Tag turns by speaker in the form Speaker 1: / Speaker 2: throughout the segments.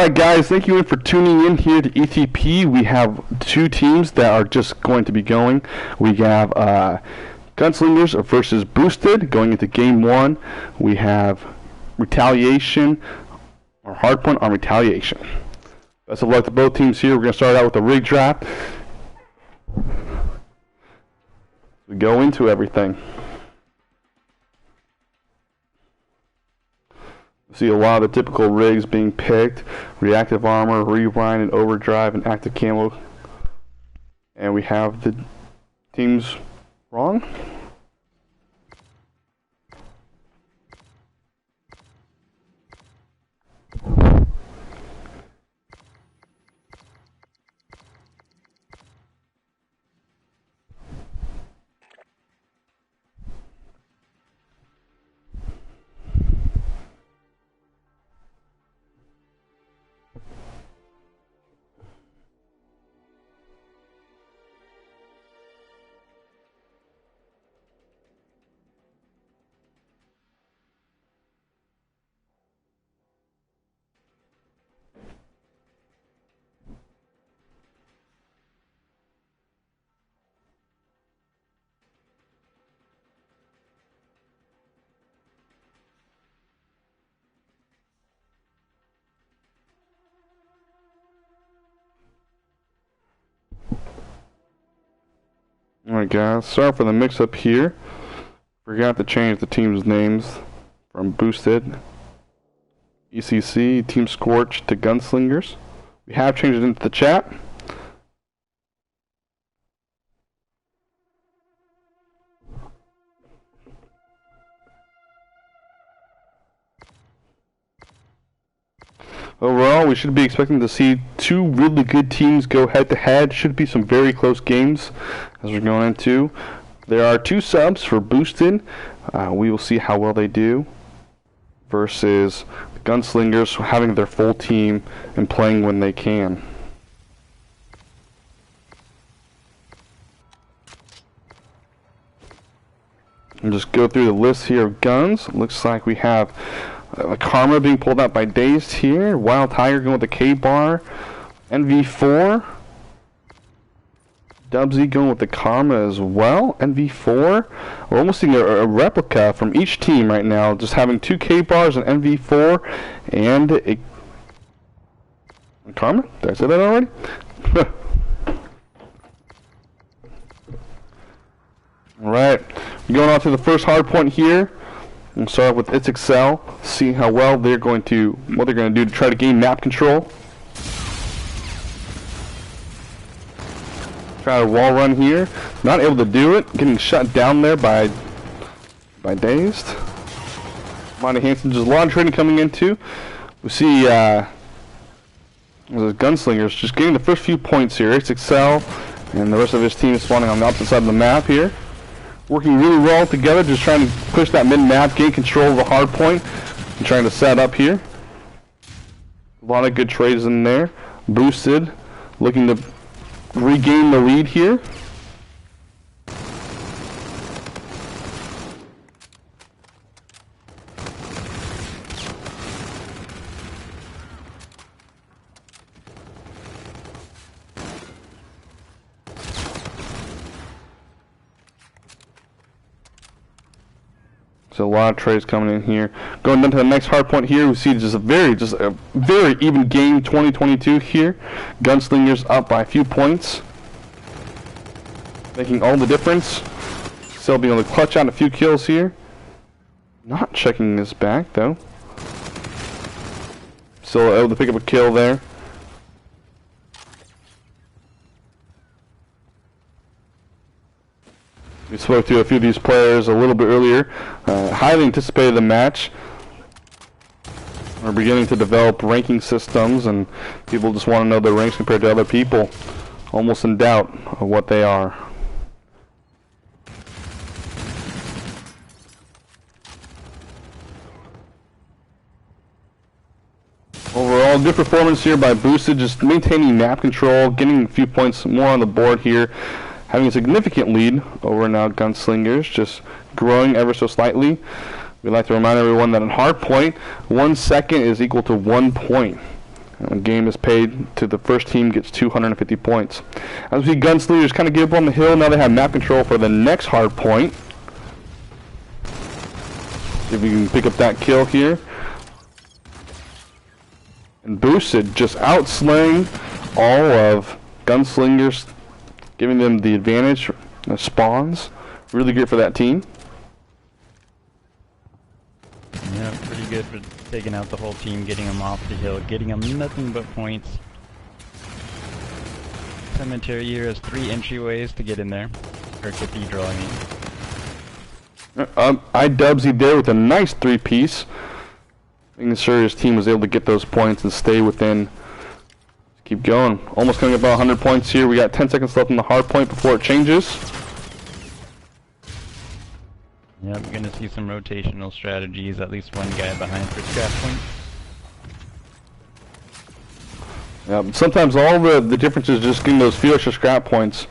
Speaker 1: Alright guys, thank you for tuning in here to ETP. We have two teams that are just going to be going. We have GuNslingers versus Boosted going into game 1. We have Retaliation, or Hardpoint on Retaliation. Best of luck to both teams here. We're going to start out with the rig draft. We go into everything. See a lot of the typical rigs being picked: reactive armor, rewind, and overdrive, and active camo. And we have the teams wrong. Alright guys, sorry for the mix up here. Forgot to change the team's names from Boosted, ECC, Team Scorch to GuNslingers. We have changed it into the chat. Overall, we should be expecting to see two really good teams go head-to-head. Should be some very close games as we're going into. There are 2 subs for Boosted. We will see how well they do versus the GuNslingers having their full team and playing when they can. And just go through the list here of guns. Looks like we have Karma being pulled out by Dazed here. Wild Tiger going with the K-Bar. NV4. Dubsy going with the Karma as well. NV4. We're almost seeing a replica from each team right now. Just having 2 K-Bars, an NV4, and a Karma? Did I say that already? Alright. Going on to the first hard point here. We'll start with It's Excel, see how well they're going to, what they're going to do to try to gain map control. Try a wall run here, not able to do it, getting shut down there by Dazed. Monty Hansen, just a lot of trading coming into. We see GuNslingers just getting the first few points here. It's Excel and the rest of his team is spawning on the opposite side of the map here. Working really well together, just trying to push that mid-map, gain control of the hard point, and trying to set up here. A lot of good trades in there. Boosted, looking to regain the lead here. So a lot of trades coming in here. Going down to the next hard point here, we see just a very even game 2022 here. GuNslingers up by a few points, making all the difference. Still being able to clutch out a few kills here. Not checking this back though. Still able to pick up a kill there. We spoke to a few of these players a little bit earlier. Highly anticipated the match. We're beginning to develop ranking systems, and people just want to know their ranks compared to other people. Almost in doubt of what they are. Overall, good performance here by Boosted, just maintaining map control, getting a few points more on the board here. Having a significant lead over now GuNslingers, just growing ever so slightly. We'd like to remind everyone that in hardpoint, 1 second is equal to 1 point. And the game is paid to the first team gets 250 points. As we see, GuNslingers kind of give up on the hill. Now they have map control for the next hard point. See if we can pick up that kill here. And Boosted just outslaying all of GuNslingers, giving them the advantage. Spawns. Really good for that team.
Speaker 2: Yeah, pretty good for taking out the whole team, getting them off the hill, getting them nothing but points. Cemetery here has 3 entryways to get in there. Or Cathedral, I mean.
Speaker 1: Dubsy there with a nice 3-piece. Making sure his team was able to get those points and stay within. Keep going. Almost coming up about 100 points here. We got 10 seconds left in the hard point before it changes.
Speaker 2: Yeah, we're gonna see some rotational strategies, at least one guy behind for scrap point.
Speaker 1: Yeah, sometimes all the difference is just getting those few extra scrap points.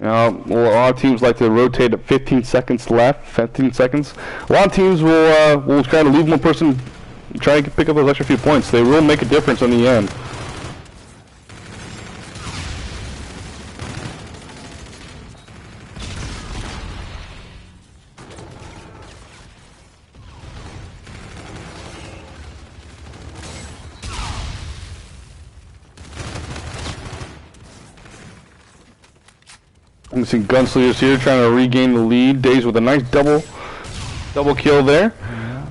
Speaker 1: You know, a lot of teams like to rotate at 15 seconds left, 15 seconds. A lot of teams will try to leave one person, try to pick up those extra few points. They will make a difference in the end. I'm seeing GuNslingers here trying to regain the lead. Days with a nice double kill there.
Speaker 2: Yeah.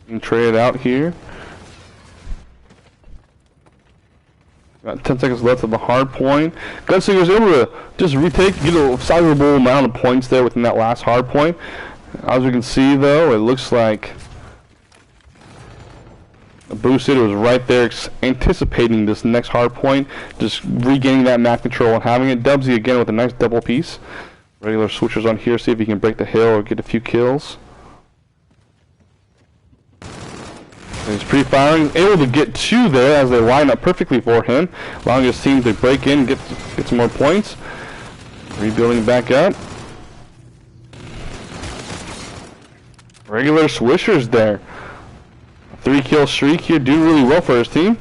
Speaker 1: And trade it out here. Got 10 seconds left of the hard point. GuNslingers able to just retake, get a sizable amount of points there within that last hard point. As we can see though, it looks like Boosted was right there anticipating this next hard point, just regaining that map control and having it. Dubsy again with a nice double piece. Regular switchers on here, see if he can break the hill or get a few kills. And he's pre-firing, able to get 2 there as they line up perfectly for him, allowing his team to break in, get some more points. Rebuilding back up. Regular swishers there. 3-kill streak here, doing really well for his team.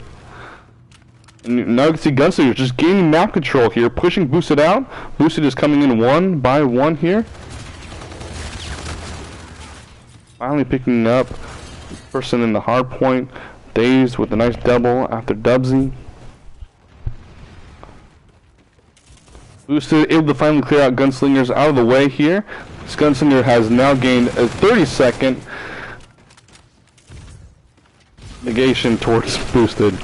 Speaker 1: And now you can see GuNslingers just gaining map control here, pushing Boosted out. Boosted is coming in 1 by 1 here. Finally picking up person in the hard point. Dazed with a nice double after Dubsy. Boosted able to finally clear out GuNslingers out of the way here. This GuNslinger has now gained a 30-second negation towards Boosted.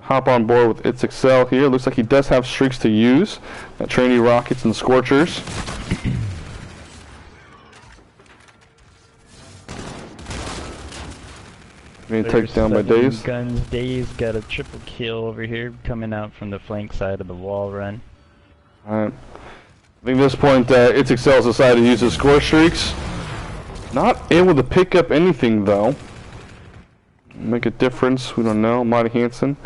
Speaker 1: Hop on board with It's Excel here. Looks like he does have streaks to use. Trainee Rockets and Scorchers. Being taken down by Daze.
Speaker 2: Guns. Daze got a triple kill over here, coming out from the flank side of the wall run.
Speaker 1: Alright. I think at this point, It's Excel's decided to use his score streaks. Not able to pick up anything though. Make a difference, we don't know. Mighty Hansen.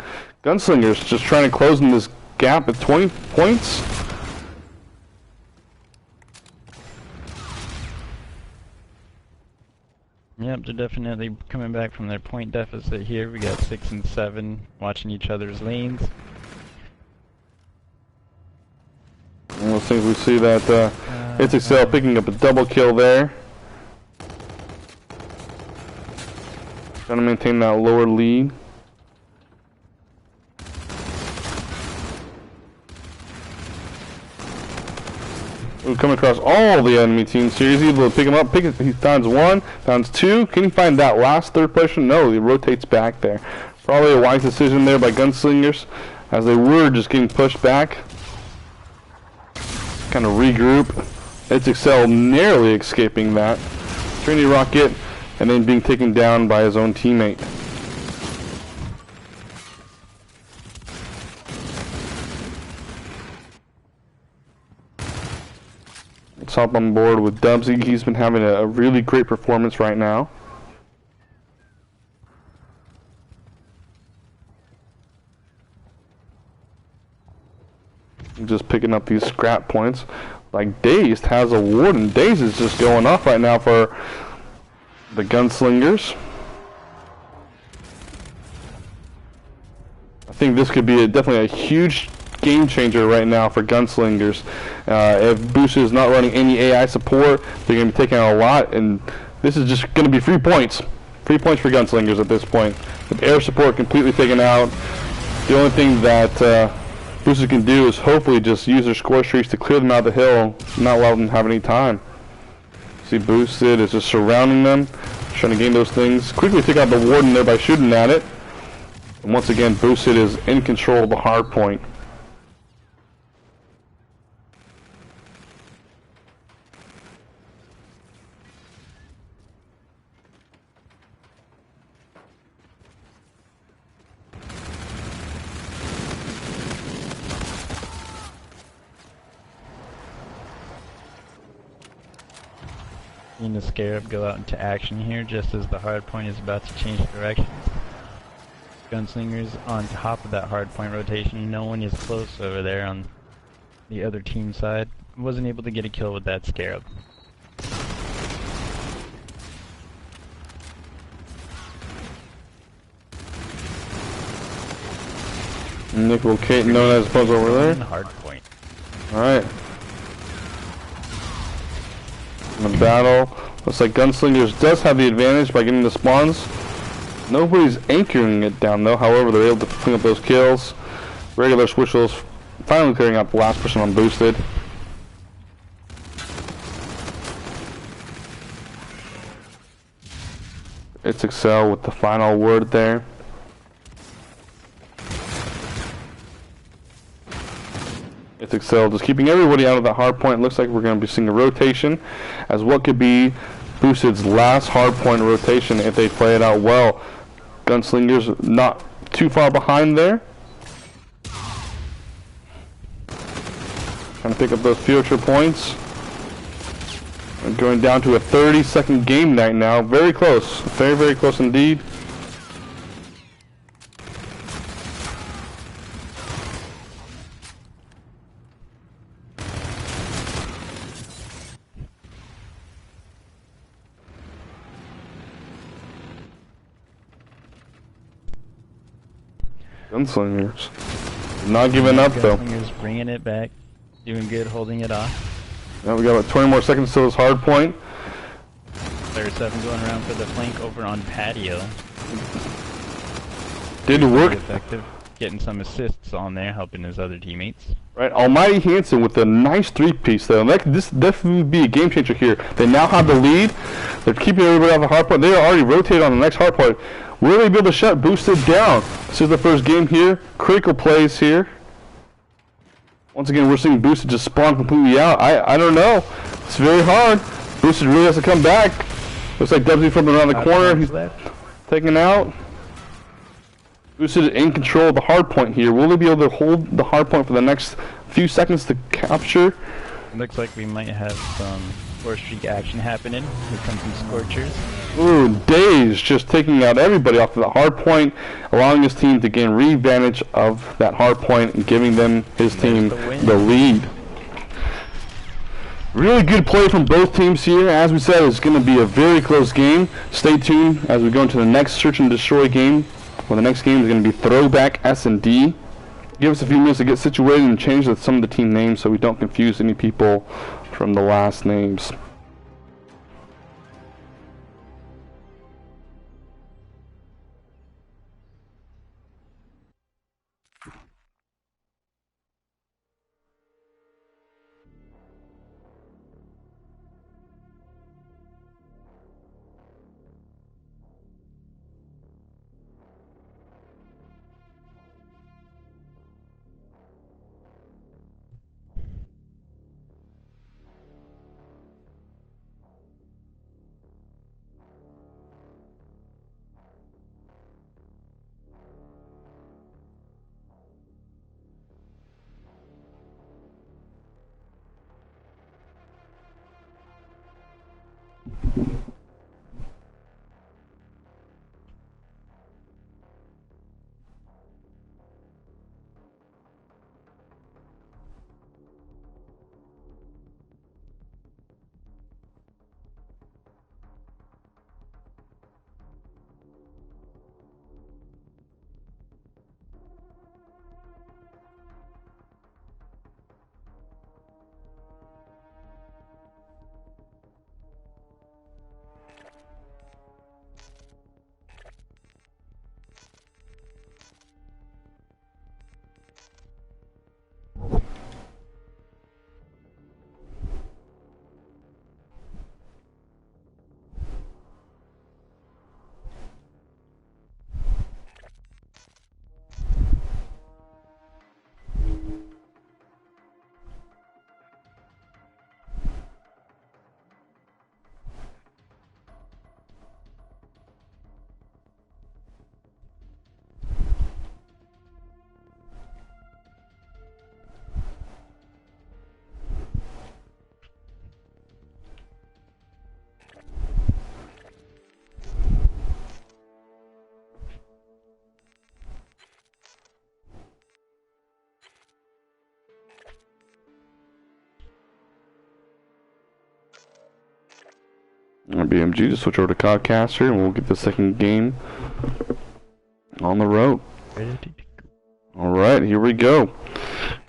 Speaker 1: GuNslingers just trying to close in this gap at 20 points.
Speaker 2: Yep, they're definitely coming back from their point deficit here. We got 6 and 7 watching each other's lanes.
Speaker 1: One of those things we see that It's Excel picking up a double kill there. Trying to maintain that lower lead. We're coming across all the enemy teams here. He's able to pick him up. He finds 1, finds 2. Can he find that last third player? No, he rotates back there. Probably a wise decision there by GuNslingers, as they were just getting pushed back. Kind of regroup. It's Excel narrowly escaping that. Trainee Rocket, and then being taken down by his own teammate. Let's hop on board with Dubsy. He's been having a really great performance right now. just picking up these scrap points. Like Dazed has a ward, and Dazed is just going off right now for the GuNslingers. I think this could be definitely a huge game changer right now for GuNslingers. If Boosted is not running any AI support, they're going to be taking out a lot, and this is just going to be free points. Free points for GuNslingers at this point. With air support completely taken out, the only thing that Boosted can do is hopefully just use their score streaks to clear them out of the hill, not allow them to have any time. See, Boosted is just surrounding them, trying to gain those things. Quickly take out the Warden there by shooting at it. And once again, Boosted is in control of the hard point.
Speaker 2: Seeing the Scarab go out into action here just as the hard point is about to change directions. GuNslingers on top of that hard point rotation. No one is close over there on the other team side. Wasn't able to get a kill with that Scarab.
Speaker 1: Nickel Kate known as Buzz over there.
Speaker 2: Hard point.
Speaker 1: Alright. In the battle, looks like GuNslingers does have the advantage by getting the spawns. Nobody's anchoring it down though, however they're able to clean up those kills. Regular Swishles finally clearing out the last person on Boosted. It's Excel with the final word there. It's Excel just keeping everybody out of that hard point. Looks like we're going to be seeing a rotation as what could be Boosted's last hard point rotation if they play it out well. GuNslingers not too far behind there. Trying to pick up those future points. And going down to a 30-second game right now. Very close. Very, very close indeed. GuNslingers not giving up though.
Speaker 2: GuNslingers bringing it back, doing good, holding it off.
Speaker 1: Now we got about 20 more seconds to this hard point.
Speaker 2: Player 7 going around for the flank over on patio.
Speaker 1: Did work.
Speaker 2: Effective, getting some assists on there, helping his other teammates.
Speaker 1: Right, Almighty Hansen with a nice three-piece though. This definitely would be a game changer here. They now have the lead. They're keeping everybody on the hard point. They are already rotated on the next hard point. Will they be able to shut Boosted down? This is the first game here. Critical plays here. Once again, we're seeing Boosted just spawn completely out. I don't know. It's very hard. Boosted really has to come back. Looks like W from around the corner. He's taken out. Boosted in control of the hard point here. Will they be able to hold the hard point for the next few seconds to capture?
Speaker 2: It looks like we might have some score streak action happening. Here comes some Scorchers.
Speaker 1: Ooh, Daze just taking out everybody off of the hard point, allowing his team to gain re-advantage of that hard point and giving them his team the lead. Really good play from both teams here. As we said, it's going to be a very close game. Stay tuned as we go into the next Search and Destroy game. Well, the next game is going to be Throwback S&D. Give us a few minutes to get situated and change some of the team names so we don't confuse any people from the last names. BMG to switch over to Codcaster, and we'll get the second game on the road. Alright, here we go.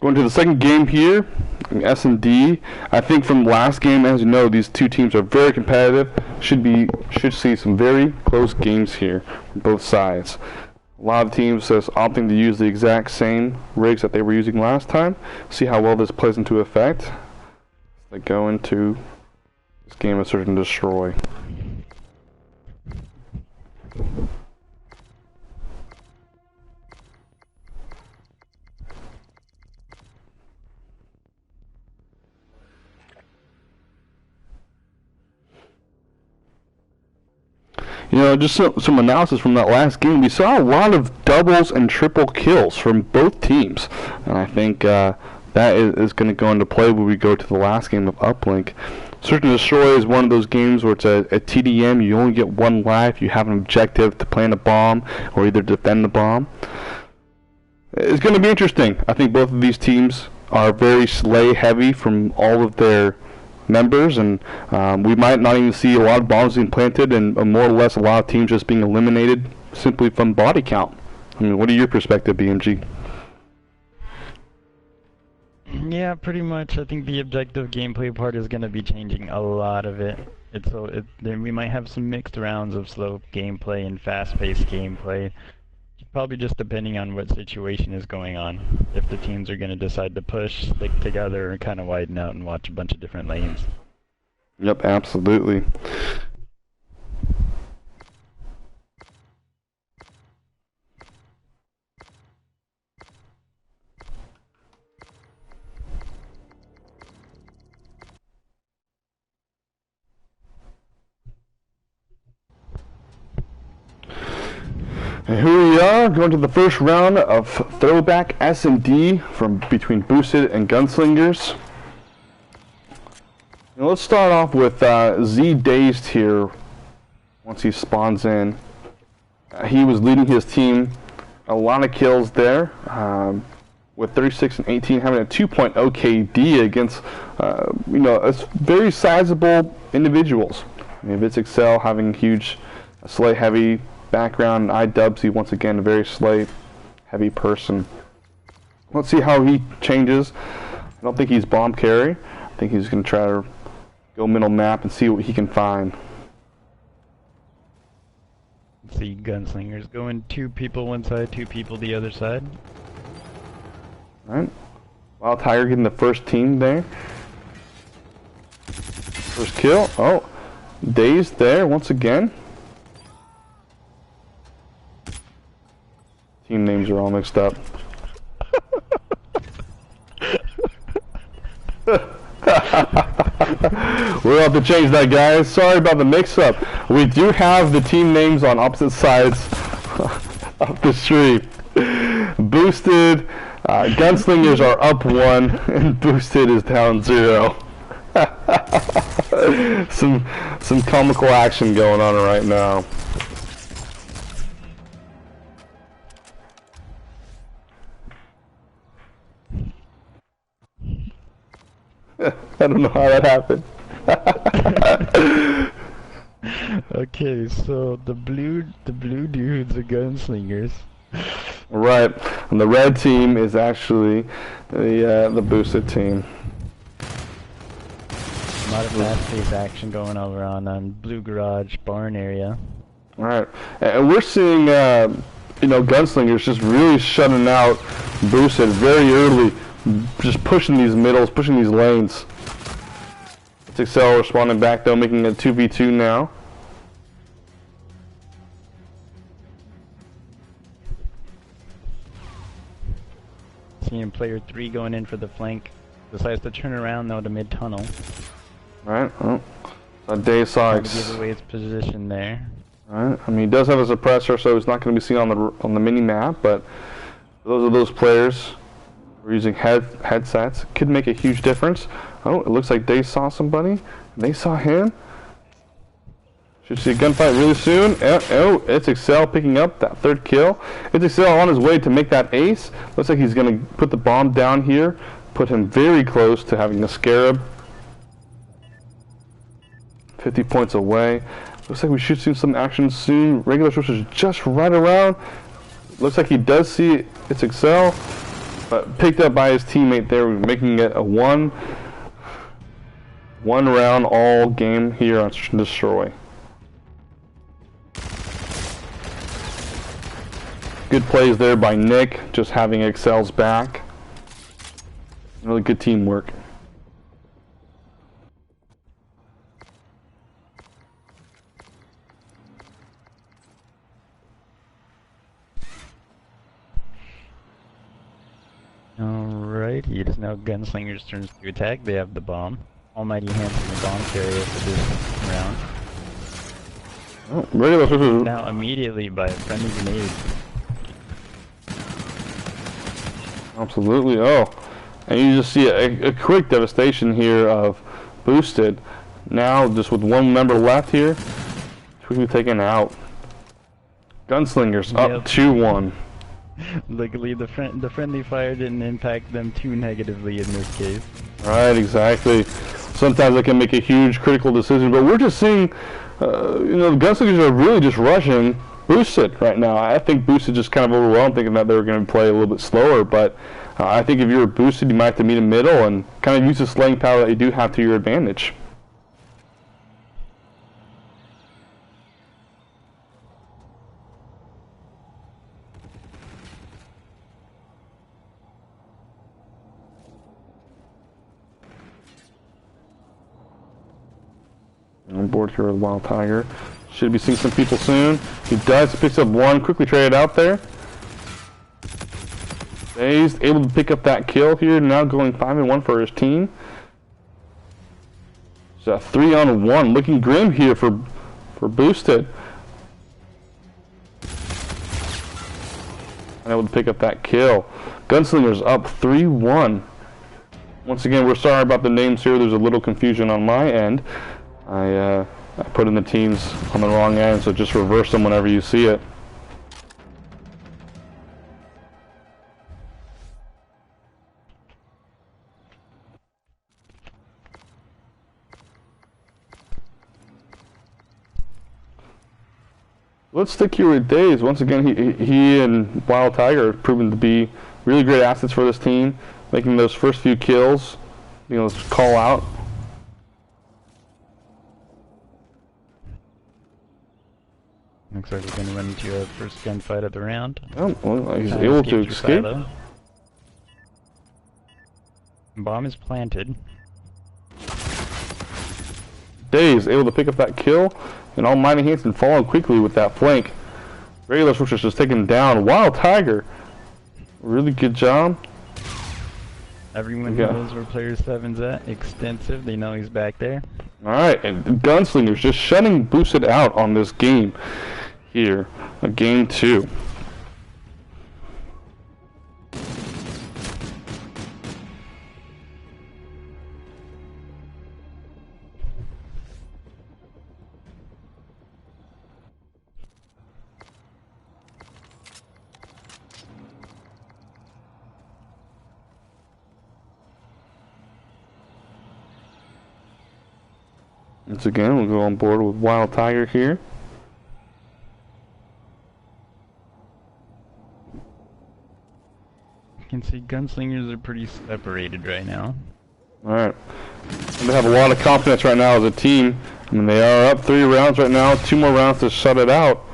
Speaker 1: Going to the second game here, S&D. I think from last game, as you know, these two teams are very competitive. Should see some very close games here from both sides. A lot of teams is opting to use the exact same rigs that they were using last time. See how well this plays into effect. They go into this game of Search and Destroy. You know, just some analysis from that last game. We saw a lot of doubles and triple kills from both teams. And I think that is going to go into play when we go to the last game of Uplink. Search and Destroy is one of those games where it's a TDM. You only get one life. You have an objective to plant a bomb or either defend the bomb. It's going to be interesting. I think both of these teams are very slay heavy from all of their members, and we might not even see a lot of bombs being planted, and more or less a lot of teams just being eliminated simply from body count. I mean, what are your perspective, BMG?
Speaker 2: Yeah, pretty much. I think the objective gameplay part is going to be changing a lot of it. Then we might have some mixed rounds of slow gameplay and fast-paced gameplay. Probably just depending on what situation is going on. If the teams are going to decide to push, stick together, and kind of widen out and watch a bunch of different lanes.
Speaker 1: Yep, absolutely. And here we are, going to the first round of Throwback S&D from between Boosted and GuNSlingers. Now let's start off with Z Dazed here. Once he spawns in, he was leading his team a lot of kills there, with 36 and 18, having a 2.0 KD against you know, very sizable individuals. I mean, Vitz Excel having huge slay heavy background, iDubbbzy once again a very slay heavy person. Let's see how he changes. I don't think he's bomb carry. I think he's going to try to go middle map and see what he can find.
Speaker 2: Let's see GuNSlingers going 2 people one side, 2 people the other side.
Speaker 1: Alright. Wild Tiger getting the first team there. First kill. Oh, Dazed there once again. Team names are all mixed up. We'll have to change that, guys. Sorry about the mix-up. We do have the team names on opposite sides of the stream. Boosted, GuNSlingers are up 1, and Boosted is down 0. some comical action going on right now. I don't know how that happened.
Speaker 2: Okay, so the blue dudes are GuNSlingers.
Speaker 1: Right, and the red team is actually the Boosted team.
Speaker 2: A lot of fast-paced action going over on Blue Garage barn area.
Speaker 1: Right, and we're seeing you know, GuNSlingers just really shutting out Boosted very early. Just pushing these middles, pushing these lanes. It's Excel responding back though, making it 2v2 now.
Speaker 2: Seeing player 3 going in for the flank. Decides to turn around though to mid tunnel.
Speaker 1: Right, oh. Dave saw
Speaker 2: to give away its position there.
Speaker 1: Right, I mean he does have a suppressor, so he's not going to be seen on the mini map, but those are those players. We're using headsets. Could make a huge difference. Oh, it looks like they saw somebody. They saw him. Should see a gunfight really soon. Oh, it's Excel picking up that 3rd kill. It's Excel on his way to make that ace. Looks like he's going to put the bomb down here. Put him very close to having the Scarab. 50 points away. Looks like we should see some action soon. Regular switches just right around. Looks like he does see its Excel, but picked up by his teammate there, making it a one round all game here on Destroy. Good plays there by Nick, just having Excel's back. Really good teamwork.
Speaker 2: Alright, it is now Gunslingers' turns to attack. They have the bomb. Almighty hands in the bomb carrier for this round.
Speaker 1: Oh, regular switches.
Speaker 2: Now immediately by a friendly grenade.
Speaker 1: Absolutely. Oh, and you just see a quick devastation here of Boosted. Now just with one member left here, quickly taken out. Gunslingers up 2-1.
Speaker 2: Luckily, the friendly fire didn't impact them too negatively in this case.
Speaker 1: Right, exactly. Sometimes it can make a huge critical decision, but we're just seeing, you know, the Gunslingers are really just rushing Boosted right now. I think Boosted just kind of overwhelmed, thinking that they were going to play a little bit slower, but I think if you're Boosted, you might have to meet a middle and kind of use the slaying power that you do have to your advantage. On board here with Wild Tiger. Should be seeing some people soon. He does, picks up one, quickly traded out there. He's able to pick up that kill here, now going 5-1 for his team. It's a 3-on-1, looking grim here for Boosted. Able to pick up that kill. Gunslingers up 3-1. Once again, we're sorry about the names here. There's a little confusion on my end. I put in the teams on the wrong end, so just reverse them whenever you see it. Let's stick here with Days. Once again, he and Wild Tiger have proven to be really great assets for this team, making those first few kills, you know, call out.
Speaker 2: Looks like we're going to run into our first gunfight of the round.
Speaker 1: Oh, well, he's able to escape.
Speaker 2: Bomb is planted.
Speaker 1: Days able to pick up that kill, and Almighty Hanson following quickly with that flank. Regular switches just taken down. Wild Tiger, really good job.
Speaker 2: Everyone knows where player 7's at. Extensive, they know he's back there.
Speaker 1: Alright, and Gunslingers just shutting Boosted out on this game here, game 2. Once again, we'll go on board with Wild Tiger here.
Speaker 2: You can see Gunslingers are pretty separated right now.
Speaker 1: Alright. They have a lot of confidence right now as a team. I mean, they are up 3 rounds right now, 2 more rounds to shut it out.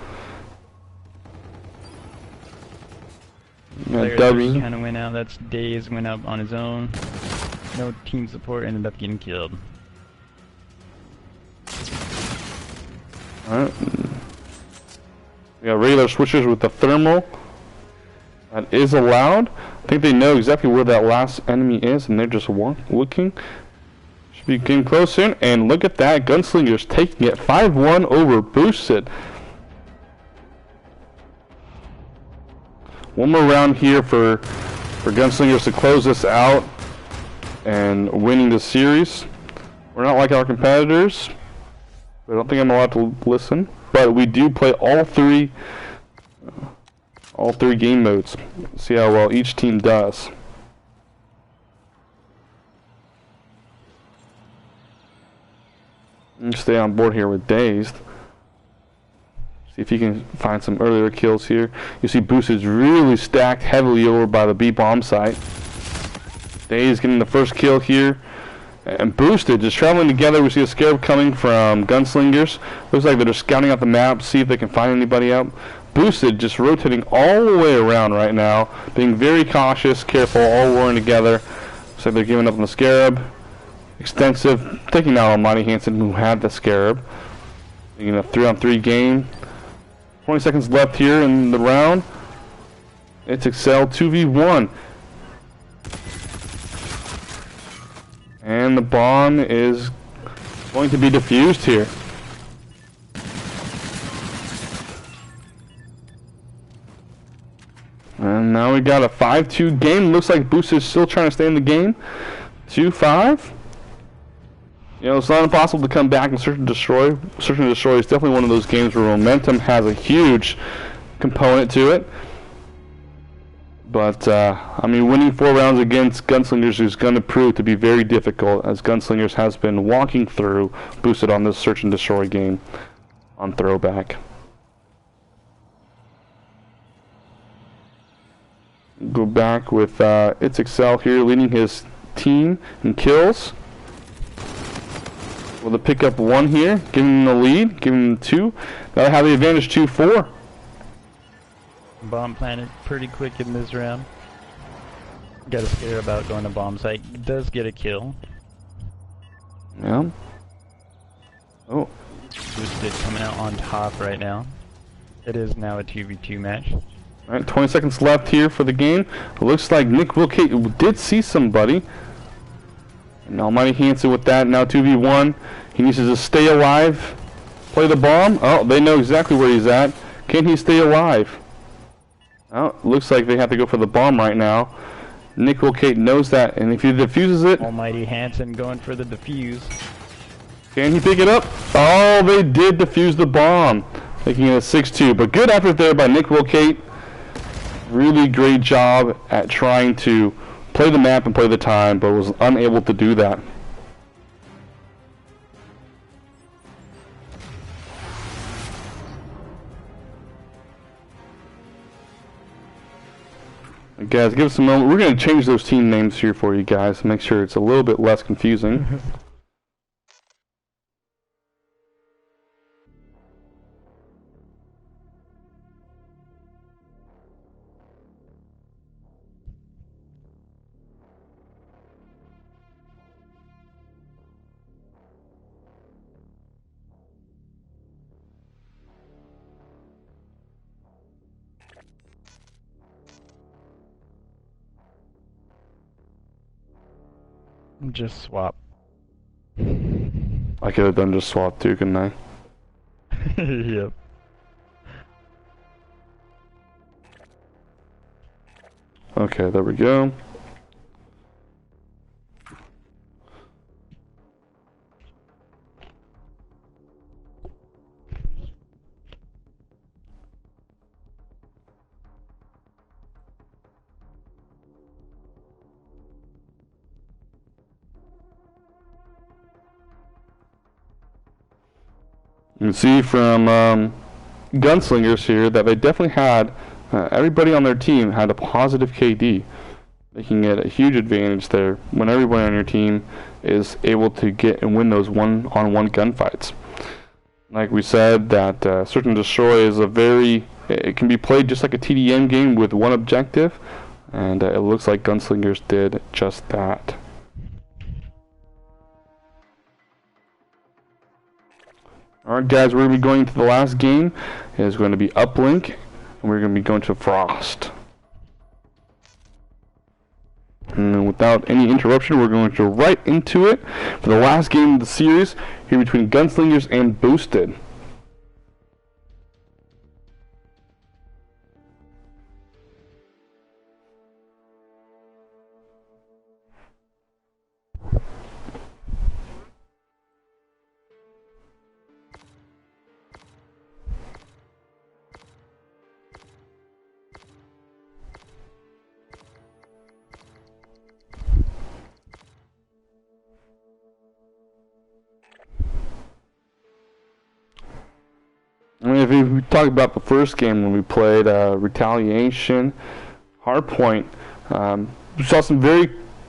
Speaker 2: Player 3 kind of went out. That's Days went up on his own. No team support, ended up getting killed.
Speaker 1: Alright. We got regular switches with the thermal. That is allowed. I think they know exactly where that last enemy is, and they're just looking. Should be getting close soon. And look at that. Gunslingers taking it 5-1 over Boosted. One more round here for Gunslingers to close this out and winning the series. We're not like our competitors. I don't think I'm allowed to listen, but we do play all three game modes. See how well each team does. And stay on board here with Dazed. See if he can find some earlier kills here. You see Boosted's really stacked heavily over by the B bomb site. Dazed getting the first kill here. And Boosted just traveling together. We see a Scarab coming from GunSlingers. Looks like they're just scouting out the map, see if they can find anybody out. Boosted just rotating all the way around right now, being very cautious, careful, all warring together. Looks like they're giving up on the Scarab. Extensive, taking out Almighty Hansen, who had the Scarab. Making a 3-on-3 game. 20 seconds left here in the round. It's Excel 2v1. And the bomb is going to be defused here. And now we got a 5-2 game. Looks like Booster is still trying to stay in the game. 2-5. You know, it's not impossible to come back and search and destroy. Search and destroy is definitely one of those games where momentum has a huge component to it. But, I mean, winning 4 rounds against GunSlingers is going to prove to be very difficult, as GunSlingers has been walking through Boosted on this search and destroy game on Throwback. Go back with It's Excel here leading his team in kills. Will they pick up 1 here, giving them the lead, giving them 2. That'll have the advantage 2-4.
Speaker 2: Bomb planted pretty quick in this round. Got to scare about going to bomb site. Does get a kill.
Speaker 1: Yeah. Oh.
Speaker 2: Boosted coming out on top right now. It is now a 2v2 match.
Speaker 1: Alright, 20 seconds left here for the game. It looks like Nick Wilkate did see somebody. And Almighty Hansen with that, now 2v1. He needs to just stay alive. Play the bomb. Oh, they know exactly where he's at. Can he stay alive? Oh, looks like they have to go for the bomb right now. Nick Wilkate knows that, and if he defuses it...
Speaker 2: Almighty Hansen going for the defuse.
Speaker 1: Can he pick it up? Oh, they did defuse the bomb. Making it a 6-2. But good effort there by Nick Wilkate. Really great job at trying to play the map and play the time, but was unable to do that. Guys, give us a moment. We're going to change those team names here for you guys to make sure it's a little bit less confusing.
Speaker 2: Just swap.
Speaker 1: I could have done just swap too, couldn't I?
Speaker 2: Yep.
Speaker 1: Okay, there we go. You can see from GunSlingers here that they definitely had, everybody on their team had a positive KD, making it a huge advantage there when everybody on your team is able to get and win those one-on-one gunfights. Like we said, that Search and Destroy is it can be played just like a TDM game with one objective, and it looks like GunSlingers did just that. Alright guys, we're going to be going to the last game. It is going to be Uplink, and we're going to be going to Frost. And without any interruption, we're going to go right into it for the last game of the series here between GunSlingers and Boosted. I mean, if we talk about the first game when we played Retaliation, Hardpoint, we saw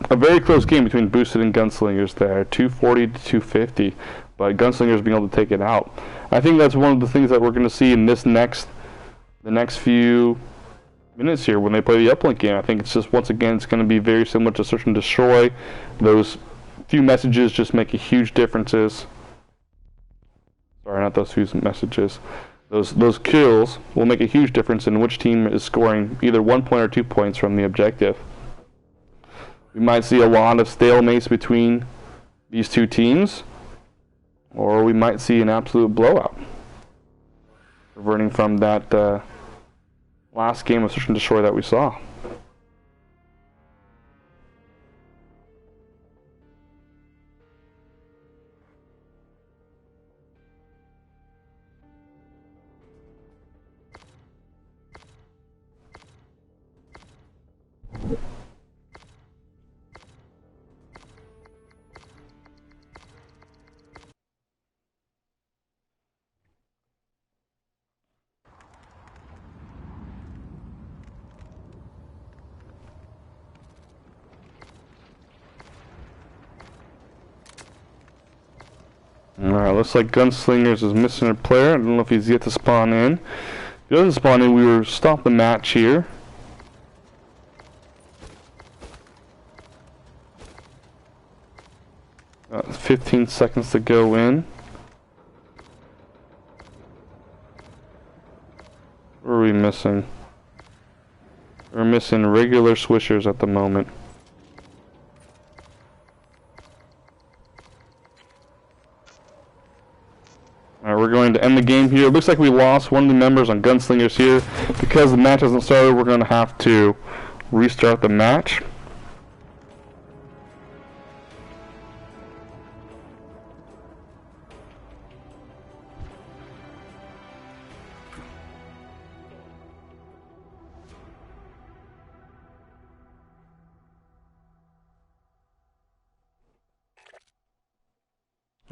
Speaker 1: a very close game between Boosted and Gunslingers there, 240 to 250, but Gunslingers being able to take it out. I think that's one of the things that we're going to see in the next few minutes here when they play the uplink game. I think it's just, once again, it's going to be very similar to Search and Destroy. Those few messages just make a huge differences. Sorry, not those few messages. Those kills will make a huge difference in which team is scoring either 1 point or 2 points from the objective. We might see a lot of stalemates between these two teams, or we might see an absolute blowout, reverting from that last game of Search and Destroy that we saw. Alright, looks like Gunslingers is missing a player. I don't know if he's yet to spawn in. If he doesn't spawn in, we will stop the match here. Got 15 seconds to go in. What are we missing? We're missing regular swishers at the moment. Alright, we're going to end the game here. It looks like we lost one of the members on Gunslingers here. Because the match hasn't started, we're going to have to restart the match.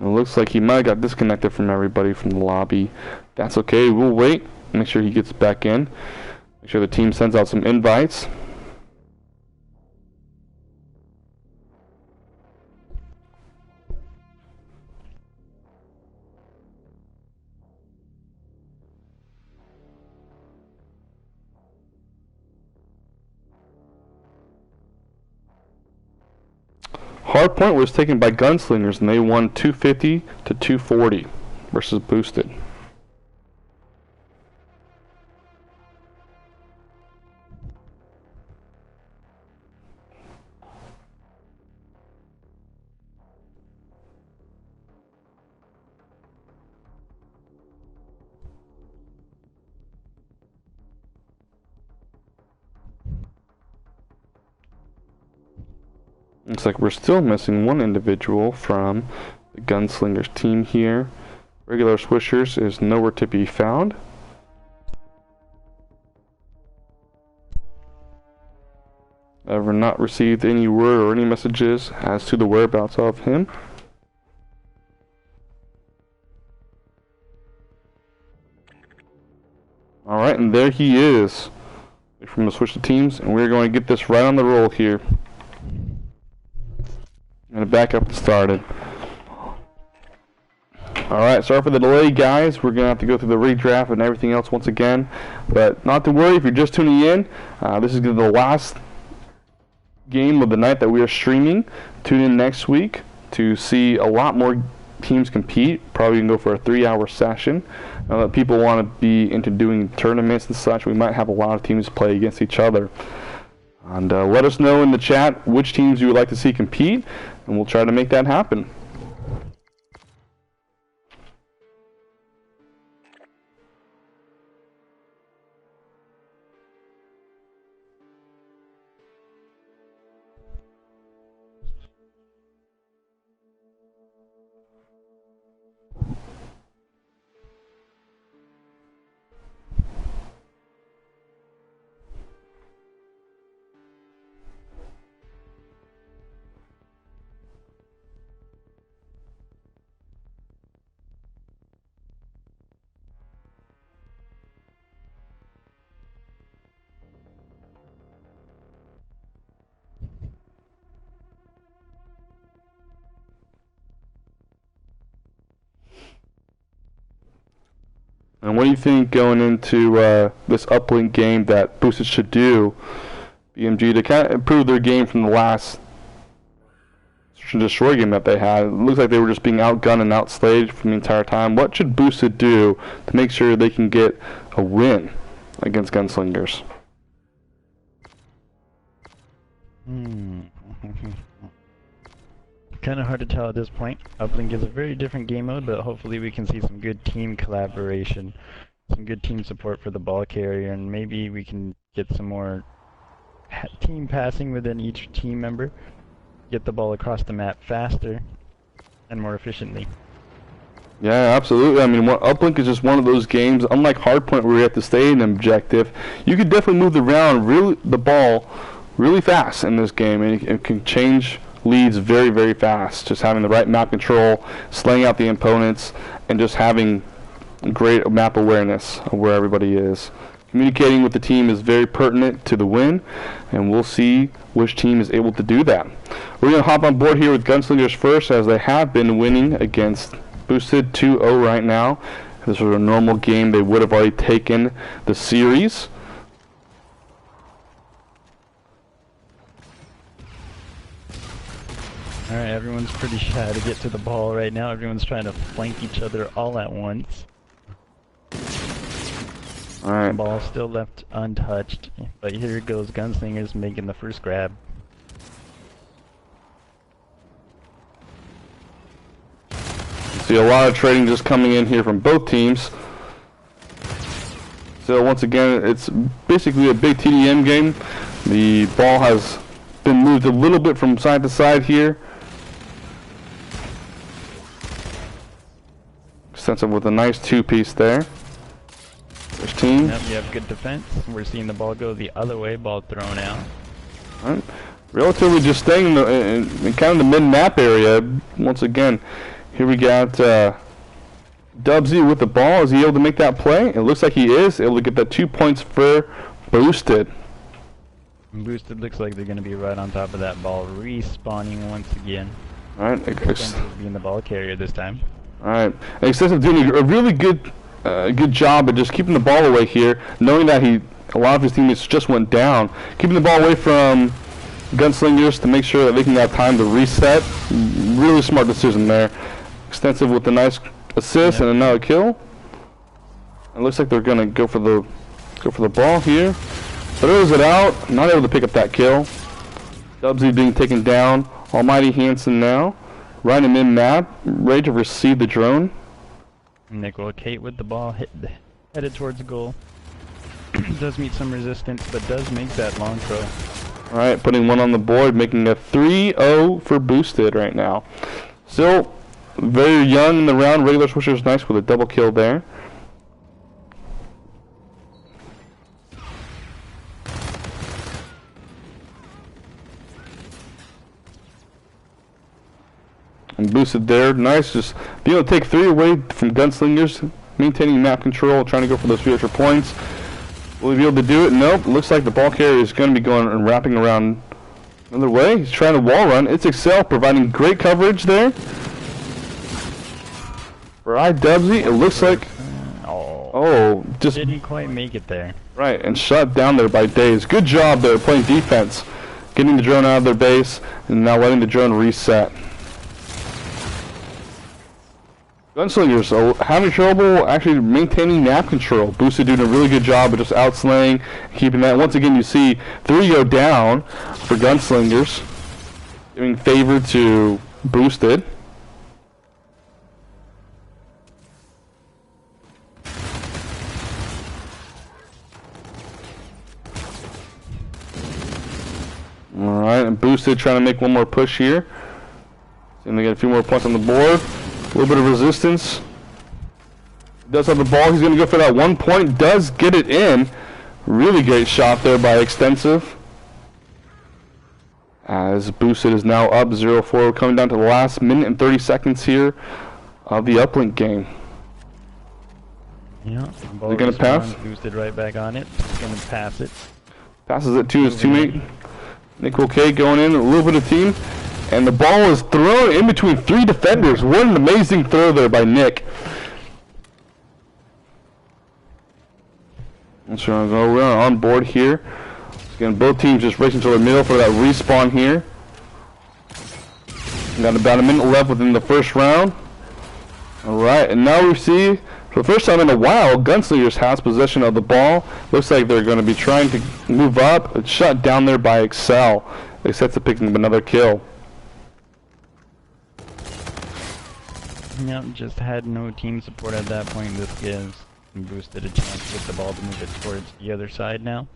Speaker 1: It looks like he might have got disconnected from everybody from the lobby. That's okay, we'll wait. Make sure he gets back in. Make sure the team sends out some invites. Hardpoint was taken by Gunslingers and they won 250 to 240 versus Boosted. Looks like we're still missing one individual from the Gunslingers team here. Regular Swishers is nowhere to be found. I've not received any word or any messages as to the whereabouts of him. Alright, and there he is from the Switch to Teams, and we're going to get this right on the roll here. I'm going to back up and started. Alright, sorry for the delay, guys. We're going to have to go through the redraft and everything else once again. But not to worry if you're just tuning in. This is the last game of the night that we are streaming. Tune in next week to see a lot more teams compete. Probably going to go for a 3-hour session. Now that people want to be into doing tournaments and such, we might have a lot of teams play against each other. And let us know in the chat which teams you would like to see compete, and we'll try to make that happen. And what do you think going into this uplink game that Boosted should do, BMG, to kind of improve their game from the last Search and Destroy game that they had? It looks like they were just being outgunned and outslayed from the entire time. What should Boosted do to make sure they can get a win against Gunslingers?
Speaker 2: Kind of hard to tell at this point. Uplink is a very different game mode, but hopefully we can see some good team collaboration, some good team support for the ball carrier, and maybe we can get some more team passing within each team member, get the ball across the map faster and more efficiently.
Speaker 1: Yeah, absolutely. I mean, Uplink is just one of those games, unlike Hardpoint where you have to stay in an objective. You could definitely move the ball really fast in this game, and it can change leads very, very fast. Just having the right map control, slaying out the opponents, and just having great map awareness of where everybody is. Communicating with the team is very pertinent to the win, and we'll see which team is able to do that. We're going to hop on board here with Gunslingers first, as they have been winning against Boosted 2-0 right now. If this was a normal game, they would have already taken the series.
Speaker 2: Alright, everyone's pretty shy to get to the ball right now. Everyone's trying to flank each other all at once.
Speaker 1: Alright.
Speaker 2: Ball still left untouched, but here goes Gunslingers making the first grab.
Speaker 1: See a lot of trading just coming in here from both teams. So once again, it's basically a big TDM game. The ball has been moved a little bit from side to side here. Extensive with a nice two-piece there. First team.
Speaker 2: Yep, you have good defense. We're seeing the ball go the other way, ball thrown out.
Speaker 1: All right. Relatively just staying in kind of the mid-map area. Once again, here we got Dubsy with the ball. Is he able to make that play? It looks like he is able to get that 2 points for Boosted.
Speaker 2: Boosted looks like they're going to be right on top of that ball, respawning once again.
Speaker 1: All right.
Speaker 2: Being the ball carrier this time.
Speaker 1: All right. Excessive doing a really good job of just keeping the ball away here, knowing that a lot of his teammates just went down, keeping the ball away from Gunslingers to make sure that they can have time to reset. Really smart decision there. Extensive with a nice assist and another kill. It looks like they're gonna go for the ball here. Throws it out, not able to pick up that kill. Dubsy being taken down. Almighty Hansen now, right in mid-map, ready to receive the drone.
Speaker 2: Nickel Kate with the ball, headed towards the goal. Does meet some resistance, but does make that long throw.
Speaker 1: Alright, putting one on the board, making a 3-0 for Boosted right now. Still very young in the round. Regular Swisher's nice with a double kill there. And Boosted there, nice, just being able to take 3 away from Gunslingers, maintaining map control, trying to go for those future points. Will he be able to do it? Nope. Looks like the ball carrier is going to be going and wrapping around another way. He's trying to wall run. It's Excel providing great coverage there. For IWZ, it looks like... just
Speaker 2: didn't quite make it there.
Speaker 1: Right, and shut down there by Days. Good job there playing defense. Getting the drone out of their base, and now letting the drone reset. Gunslingers having trouble actually maintaining map control. Boosted doing a really good job of just outslaying, keeping that. Once again, you see 3 go down for Gunslingers, giving favor to Boosted. Alright, and Boosted trying to make one more push here. And they get a few more points on the board. A little bit of resistance. Does have the ball. He's going to go for that 1 point. Does get it in. Really great shot there by Extensive. As Boosted is now up 0-4. Coming down to the last minute and 30 seconds here of the uplink game.
Speaker 2: Yeah,
Speaker 1: they're going to pass.
Speaker 2: Boosted right back on it. He's going to pass it.
Speaker 1: Passes it to his teammate. Nickel K going in. A little bit of team. And the ball is thrown in between 3 defenders. What an amazing throw there by Nick. So we're gonna go on board here. Again, both teams just racing to the middle for that respawn here. Got about a minute left within the first round. Alright, and now we see, for the first time in a while, GuNSlingers has possession of the ball. Looks like they're going to be trying to move up. It's shut down there by Excel. They set to picking up another kill.
Speaker 2: Yep, just had no team support at that point. This gives Boosted a chance to get the ball to move it towards the other side now.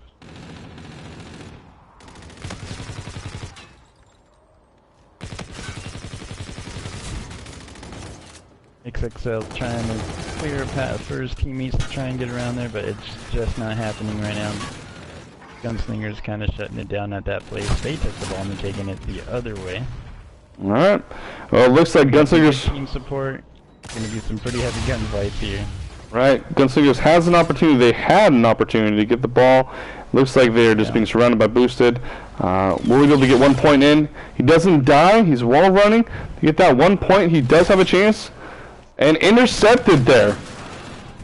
Speaker 2: XXL trying to clear a path for his teammates to try and get around there, but it's just not happening right now. GuNSlingers kind of shutting it down at that place. They took the ball and taking it the other way.
Speaker 1: Alright. Well, it looks like GuNSlingers...
Speaker 2: Team support. Gonna be some pretty heavy gunfights here.
Speaker 1: Right. GuNSlingers has an opportunity. They had an opportunity to get the ball. Looks like they're just being surrounded by Boosted. Will we be able to get 1 point in? He doesn't die. He's wall running. To get that 1 point, he does have a chance. And intercepted there.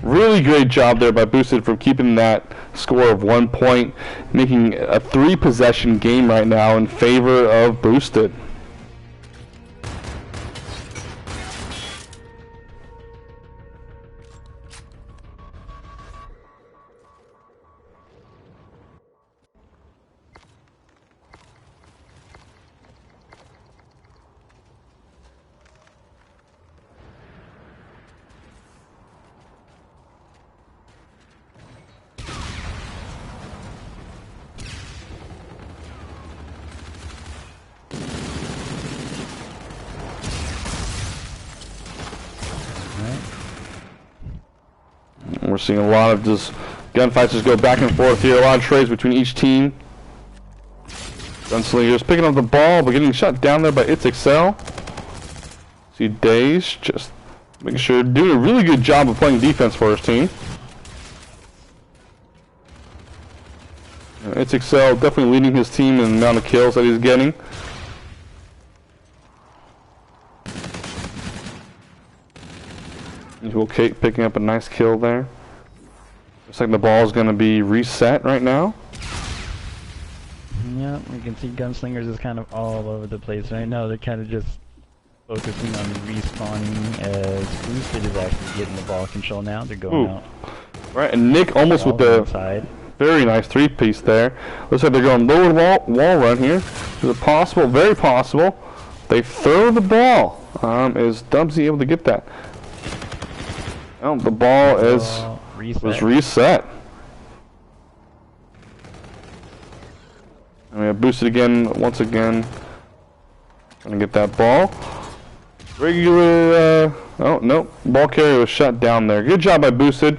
Speaker 1: Really great job there by Boosted from keeping that score of 1 point, making a 3-possession game right now in favor of Boosted. We're seeing a lot of just gunfights just go back and forth here. A lot of trades between each team. GuNSlingers picking up the ball, but getting shot down there by It's Excel. See Daze just making sure, doing a really good job of playing defense for his team. It's Excel definitely leading his team in the amount of kills that he's getting. Okay, picking up a nice kill there. Looks like the ball is going to be reset right now.
Speaker 2: Yeah, we can see GuNSlingers is kind of all over the place right now. They're kind of just focusing on respawning as Boosted is actually getting the ball control now. They're going out.
Speaker 1: Right, and Nick almost with the very nice 3-piece there. Looks like they're going lower wall run here. Is it possible? Very possible. They throw the ball. Is Dubsy able to get that? Oh, the ball was reset. And we have Boosted again, once again. Gonna get that ball. Regular, oh, no. Ball carrier was shut down there. Good job by Boosted.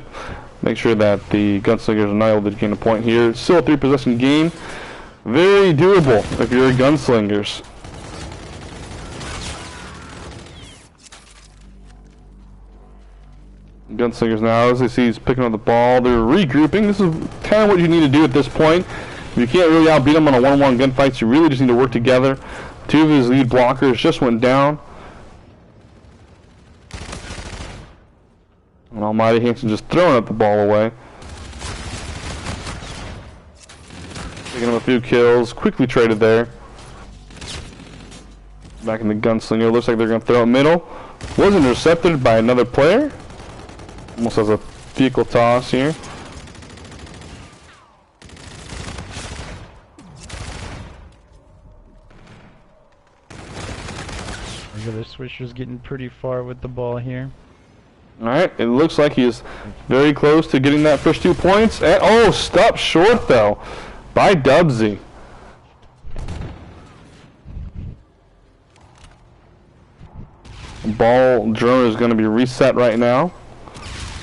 Speaker 1: Make sure that the GuNSlingers are not able to gain a point here. Still a 3-possession game. Very doable if you're a GuNSlingers. GuNSlingers now, as they see he's picking up the ball, they're regrouping. This is kind of what you need to do at this point. If you can't really outbeat them on a one-on-one gunfights, you really just need to work together. 2 of his lead blockers just went down. And Almighty Hanson just throwing up the ball away. Picking up a few kills, quickly traded there. Back in the GuNSlinger, looks like they're going to throw it middle. Was intercepted by another player. Almost has a vehicle toss here.
Speaker 2: The Swisher's getting pretty far with the ball here.
Speaker 1: Alright, it looks like he's very close to getting that first 2 points. And, oh, stopped short though by Dubsy. Ball drone is going to be reset right now.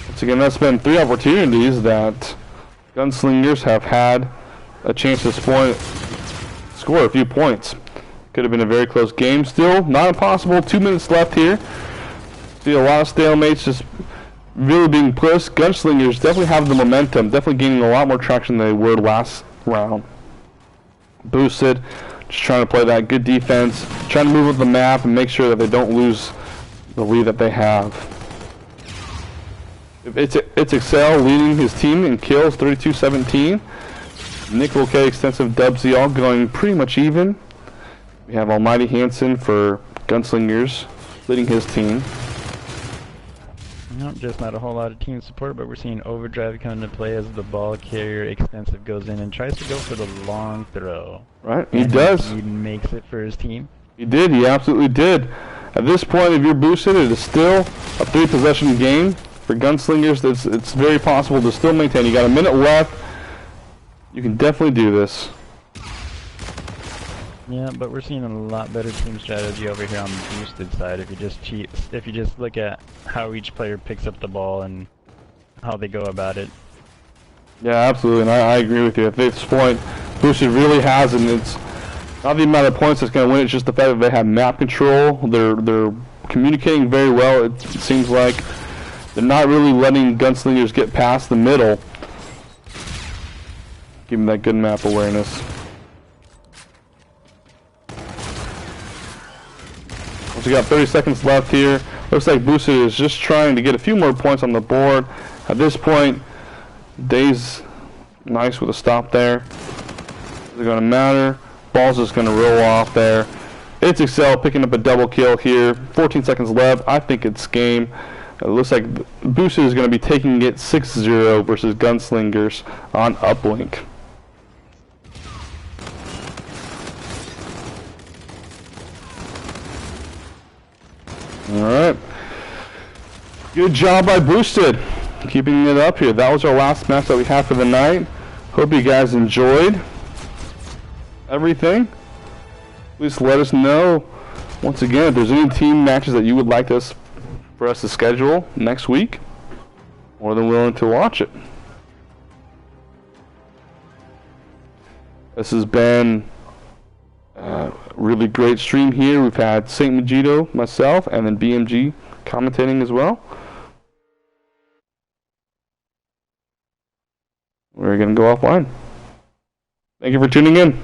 Speaker 1: Once again, that's been 3 opportunities that GuNSlingers have had a chance to score a few points. Could have been a very close game. Still, not impossible. 2 minutes left here. See a lot of stalemates just really being pushed. GuNSlingers definitely have the momentum. Definitely gaining a lot more traction than they were last round. Boosted, just trying to play that good defense. Trying to move up the map and make sure that they don't lose the lead that they have. It's Excel leading his team in kills, 32-17. Nick OK Extensive Dubsy all going pretty much even. We have Almighty Hansen for Gunslingers leading his team.
Speaker 2: Nope, just not a whole lot of team support, but we're seeing Overdrive come into play as the ball carrier Extensive goes in and tries to go for the long throw.
Speaker 1: Right, he does.
Speaker 2: He makes it for his team.
Speaker 1: He did, he absolutely did. At this point, if you're boosted, it is still a 3-possession game for Gunslingers. It's very possible to still maintain. You got a minute left. You can definitely do this.
Speaker 2: Yeah, but we're seeing a lot better team strategy over here on the boosted side. If you just look at how each player picks up the ball and how they go about it.
Speaker 1: Yeah, absolutely, and I agree with you. At this point, boosted really has, and it's not the amount of points that's going to win. It's just the fact that they have map control. They're communicating very well. It seems like they're not really letting Gunslingers get past the middle. Give them that good map awareness. We got 30 seconds left here. Looks like Boosted is just trying to get a few more points on the board. At this point, Day's nice with a stop there. Is it going to matter? Ball's just going to roll off there. It's Excel picking up a double kill here. 14 seconds left. I think it's game. It looks like Boosted is going to be taking it 6-0 versus Gunslingers on Uplink. Alright. Good job by Boosted. Keeping it up here. That was our last match that we had for the night. Hope you guys enjoyed everything. Please let us know once again if there's any team matches that you would like for us to schedule next week. More than willing to watch it. This has been really great stream here. We've had St. Magito, myself, and then BMG commentating as well. We're going to go offline. Thank you for tuning in.